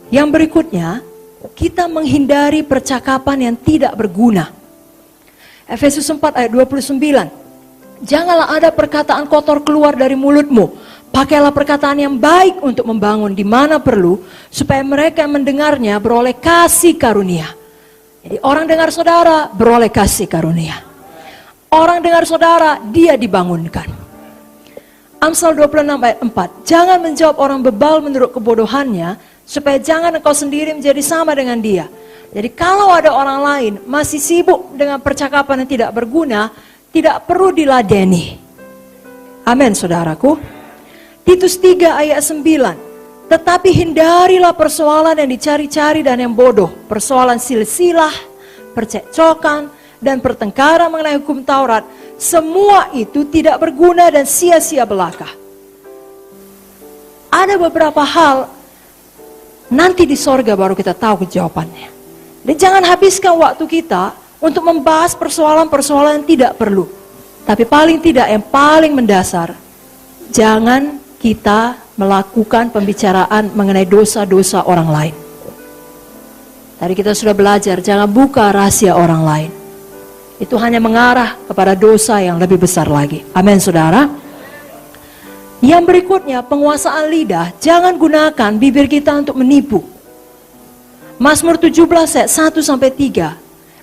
Yang berikutnya, kita menghindari percakapan yang tidak berguna. Efesus 4 ayat 29. Janganlah ada perkataan kotor keluar dari mulutmu. Pakailah perkataan yang baik untuk membangun di mana perlu, supaya mereka yang mendengarnya beroleh kasih karunia. Jadi orang dengar saudara beroleh kasih karunia. Orang dengar saudara, dia dibangunkan. Amsal 26 ayat 4. Jangan menjawab orang bebal menurut kebodohannya, supaya jangan engkau sendiri menjadi sama dengan dia. Jadi kalau ada orang lain masih sibuk dengan percakapan yang tidak berguna, tidak perlu diladeni. Amin, saudaraku. Titus 3 ayat 9. Tetapi hindarilah persoalan yang dicari-cari dan yang bodoh. Persoalan silsilah, percekcokan, dan pertengkaran mengenai hukum Taurat. Semua itu tidak berguna dan sia-sia belaka. Ada beberapa hal nanti di sorga baru kita tahu jawabannya. Dan jangan habiskan waktu kita untuk membahas persoalan-persoalan yang tidak perlu. Tapi paling tidak yang paling mendasar, jangan kita melakukan pembicaraan mengenai dosa-dosa orang lain. Tadi kita sudah belajar, jangan buka rahasia orang lain. Itu hanya mengarah kepada dosa yang lebih besar lagi. Amin, saudara. Yang berikutnya, penguasaan lidah. Jangan gunakan bibir kita untuk menipu. Mazmur 17 ayat 1-3.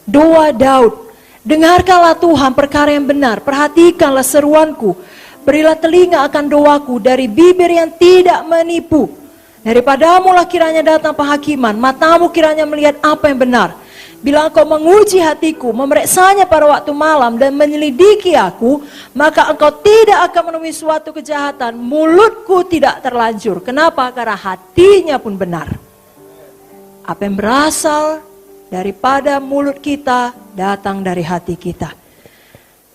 Doa Daud. Dengarkanlah Tuhan perkara yang benar. Perhatikanlah seruanku. Berilah telinga akan doaku dari bibir yang tidak menipu. Daripadamu lah kiranya datang penghakiman. Matamu kiranya melihat apa yang benar. Bila engkau menguji hatiku, memeriksanya pada waktu malam dan menyelidiki aku, maka engkau tidak akan menemui suatu kejahatan. Mulutku tidak terlanjur. Kenapa? Karena hatinya pun benar. Apa yang berasal daripada mulut kita datang dari hati kita.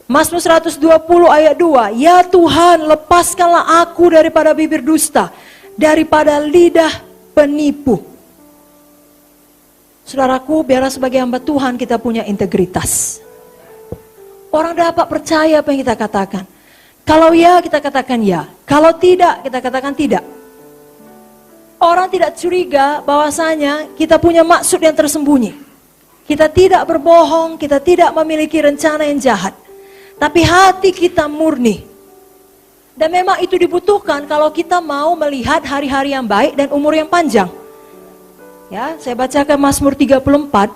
Mazmur 120 ayat 2. Ya Tuhan, lepaskanlah aku daripada bibir dusta, daripada lidah penipu. Saudaraku, biarlah sebagai hamba Tuhan kita punya integritas. Orang dapat percaya apa yang kita katakan. Kalau ya, kita katakan ya. Kalau tidak, kita katakan tidak. Orang tidak curiga bahwasanya kita punya maksud yang tersembunyi. Kita tidak berbohong, kita tidak memiliki rencana yang jahat. Tapi hati kita murni. Dan memang itu dibutuhkan kalau kita mau melihat hari-hari yang baik dan umur yang panjang. Ya, saya bacakan Mazmur 34.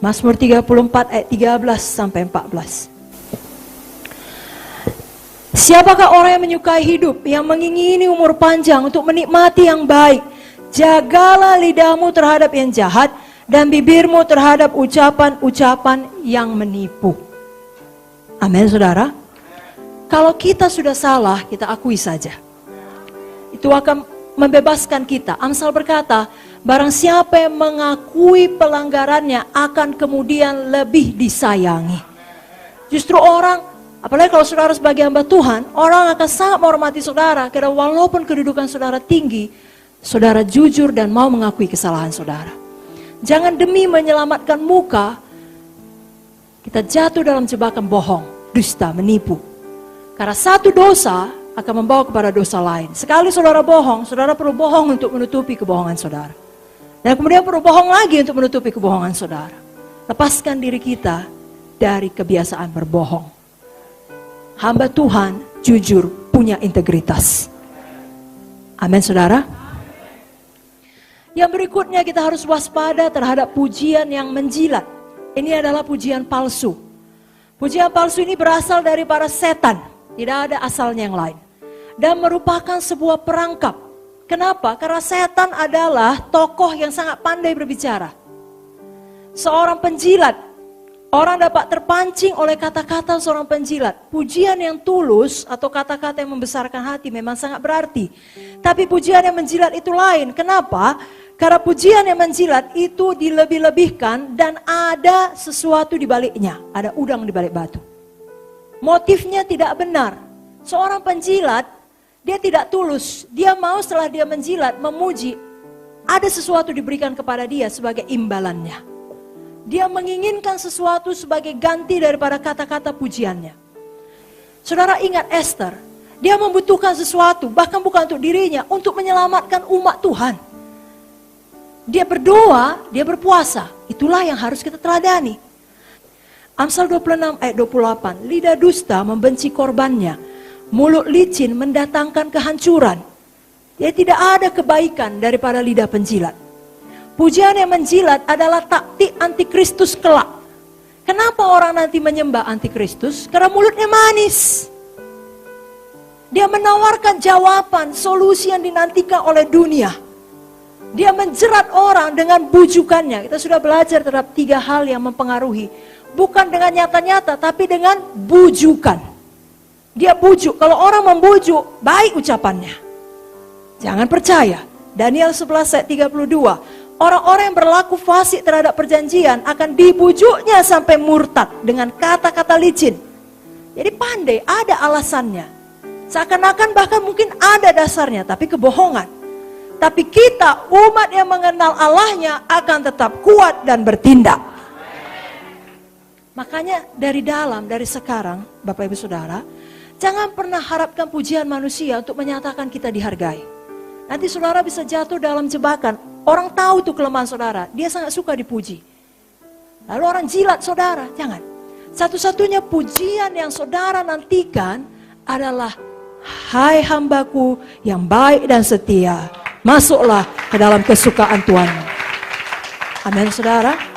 Mazmur 34 ayat 13-14. Siapakah orang yang menyukai hidup, yang mengingini umur panjang untuk menikmati yang baik? Jagalah lidahmu terhadap yang jahat dan bibirmu terhadap ucapan-ucapan yang menipu. Amin, saudara. Kalau kita sudah salah, kita akui saja. Itu akan membebaskan kita. Amsal berkata, barang siapa yang mengakui pelanggarannya akan kemudian lebih disayangi. Justru orang, apalagi kalau saudara sebagai hamba Tuhan, orang akan sangat menghormati saudara. Karena walaupun kedudukan saudara tinggi, saudara jujur dan mau mengakui kesalahan saudara. Jangan demi menyelamatkan muka, kita jatuh dalam jebakan bohong, dusta, menipu. Karena satu dosa akan membawa kepada dosa lain. Sekali saudara bohong, saudara perlu bohong untuk menutupi kebohongan saudara. Dan kemudian perlu bohong lagi untuk menutupi kebohongan saudara. Lepaskan diri kita dari kebiasaan berbohong. Hamba Tuhan jujur, punya integritas. Amin, saudara. Yang berikutnya kita harus waspada terhadap pujian yang menjilat. Ini adalah pujian palsu. Pujian palsu ini berasal dari para setan. Tidak ada asalnya yang lain. Dan merupakan sebuah perangkap. Kenapa? Karena setan adalah tokoh yang sangat pandai berbicara. Seorang penjilat. Orang dapat terpancing oleh kata-kata seorang penjilat. Pujian yang tulus atau kata-kata yang membesarkan hati memang sangat berarti. Tapi pujian yang menjilat itu lain. Kenapa? Karena pujian yang menjilat itu dilebih-lebihkan dan ada sesuatu di baliknya. Ada udang di balik batu. Motifnya tidak benar. Seorang penjilat, dia tidak tulus. Dia mau setelah dia menjilat, memuji. Ada sesuatu diberikan kepada dia sebagai imbalannya. Dia menginginkan sesuatu sebagai ganti daripada kata-kata pujiannya. Saudara ingat Esther. Dia membutuhkan sesuatu, bahkan bukan untuk dirinya, untuk menyelamatkan umat Tuhan. Dia berdoa, dia berpuasa. Itulah yang harus kita teladani. Amsal 26 ayat 28, lidah dusta membenci korbannya, mulut licin mendatangkan kehancuran. Jadi tidak ada kebaikan daripada lidah penjilat. Pujian yang menjilat adalah taktik antikristus kelak. Kenapa orang nanti menyembah antikristus? Karena mulutnya manis. Dia menawarkan jawaban, solusi yang dinantikan oleh dunia. Dia menjerat orang dengan bujukannya. Kita sudah belajar terhadap 3 hal yang mempengaruhi. Bukan dengan nyata-nyata, tapi dengan bujukan. Dia bujuk. Kalau orang membujuk, baik ucapannya. Jangan percaya. Daniel 11 ayat 32. Orang-orang yang berlaku fasik terhadap perjanjian akan dibujuknya sampai murtad dengan kata-kata licin. Jadi pandai, ada alasannya. Seakan-akan bahkan mungkin ada dasarnya, tapi kebohongan. Tapi kita, umat yang mengenal Allahnya, akan tetap kuat dan bertindak. Makanya dari dalam, dari sekarang, Bapak Ibu Saudara, jangan pernah harapkan pujian manusia untuk menyatakan kita dihargai. Nanti saudara bisa jatuh dalam jebakan. Orang tahu tuh kelemahan saudara, dia sangat suka dipuji. Lalu orang jilat saudara, jangan. Satu-satunya pujian yang saudara nantikan adalah, hai hambaku yang baik dan setia, masuklah ke dalam kesukaan Tuhan. Amin saudara.